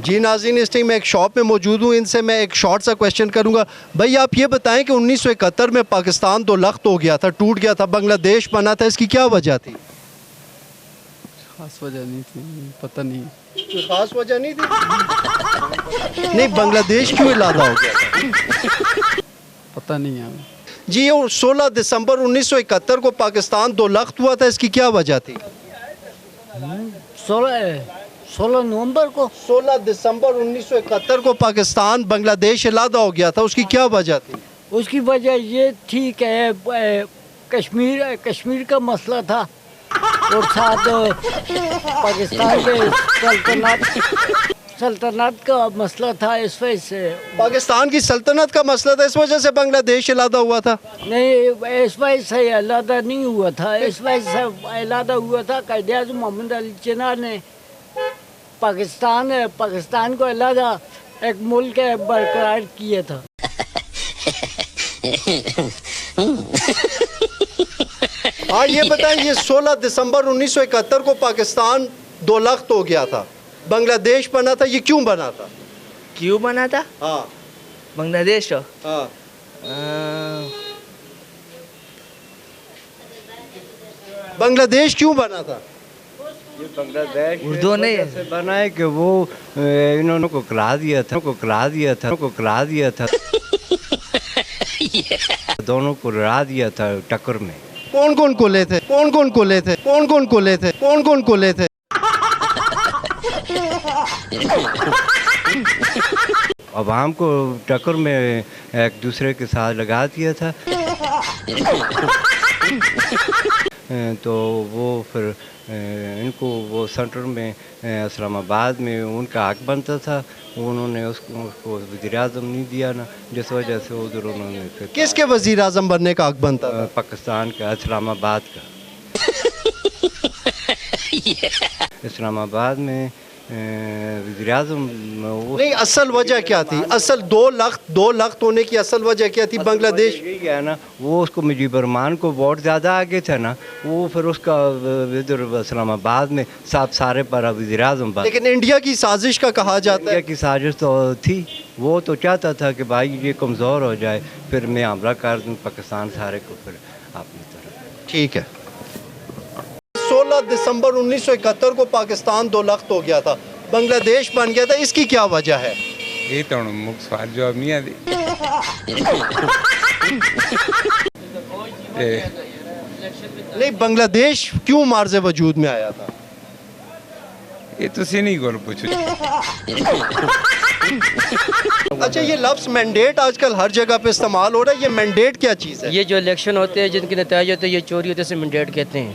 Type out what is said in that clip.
जी नाज़रीन, इस टाइम मैं एक शॉप में मौजूद हूँ। इनसे मैं एक शॉर्ट सा क्वेश्चन करूँगा। भाई आप ये बताएं कि 1971 में पाकिस्तान दो लख्त हो गया था, टूट गया था, बांग्लादेश बना था, इसकी क्या वजह थी? खास वजह नहीं थी, पता नहीं। कोई ख़ास वजह नहीं थी? नहीं, बांग्लादेश क्यों इलादा हो गया था? पता नहीं है। जी, ये 16 दिसंबर 1971 को पाकिस्तान दो लख्त हुआ था, इसकी क्या वजह थी? 16 नवंबर को 16 दिसंबर 1971 को पाकिस्तान बांग्लादेश इलादा हो गया था, उसकी क्या वजह थी? उसकी वजह ये थी कि कश्मीर का मसला था और साथ पाकिस्तान के सल्तनत का मसला था। इस वजह से पाकिस्तान की सल्तनत का मसला था, इस वजह से बांग्लादेश इलादा हुआ था। नहीं, इस वजह से अलादा नहीं हुआ था। इस वजह से अलादा हुआ था कायद-ए-आज़म मोहम्मद अली जिन्ना ने पाकिस्तान को अलादा एक मुल्क बरकरार किया था। हाँ, ये बताएं, ये 16 दिसंबर 1971 को पाकिस्तान दो लख्त हो गया था, बांग्लादेश बना था, ये क्यों बना था? क्यों बना था? हाँ बांग्लादेश हो? हाँ, बांग्लादेश क्यों बना था? ये बांग्लादेश उर्दू नहीं है। से बना है कि वो इन्होंने को करा दिया था दोनों को लड़ा दिया था टक्कर में। कौन कौन को ले थे? अवाम को टक्कर में एक दूसरे के साथ लगा दिया था। तो वो फिर इनको वो सेंटर में इस्लामाबाद में उनका हक बनता था, उन्होंने उसको वज़ीर-ए-आज़म नहीं दिया ना, जिस वजह से उधर उन्होंने फिर किसके वजीर आजम बनने का हक बनता था? पाकिस्तान का इस्लामाबाद का। इस्लामाबाद में वज़ीर-ए-आज़म नहीं, असल वजह क्या थी? असल दो लख्त होने की असल वजह क्या थी? बांग्लादेश यही है ना, वो उसको मुजीबर रहमान को वोट ज़्यादा आगे थे ना, वो फिर उसका इधर इस्लामाबाद में सारे पर वज़ीर-ए-आज़म बना। लेकिन इंडिया की साजिश का कहा जाता इंडिया है। की साजिश तो थी, वो तो चाहता था कि भाई ये कमज़ोर हो जाए, फिर मैं हमला कर दूँ पाकिस्तान सारे को फिर अपनी तरफ। ठीक है, 16 दिसंबर 1971 को पाकिस्तान दो लख्त हो गया था, बांग्लादेश बन गया था, इसकी क्या वजह है? ये तो मुझ सवाल जवाब नहीं आती। नहीं, बांग्लादेश क्यों मार्ज़े वजूद में आया था? ये तो से नहीं कौन पूछो। अच्छा, ये लफ्ज़ मैंडेट आजकल हर जगह पे इस्तेमाल हो रहा है, ये मैंडेट क्या चीज़ है? ये जो इलेक्शन होते हैं जिनके नतीजे होते हैं ये चोरी होते हैं, इसे मैंडेट कहते हैं।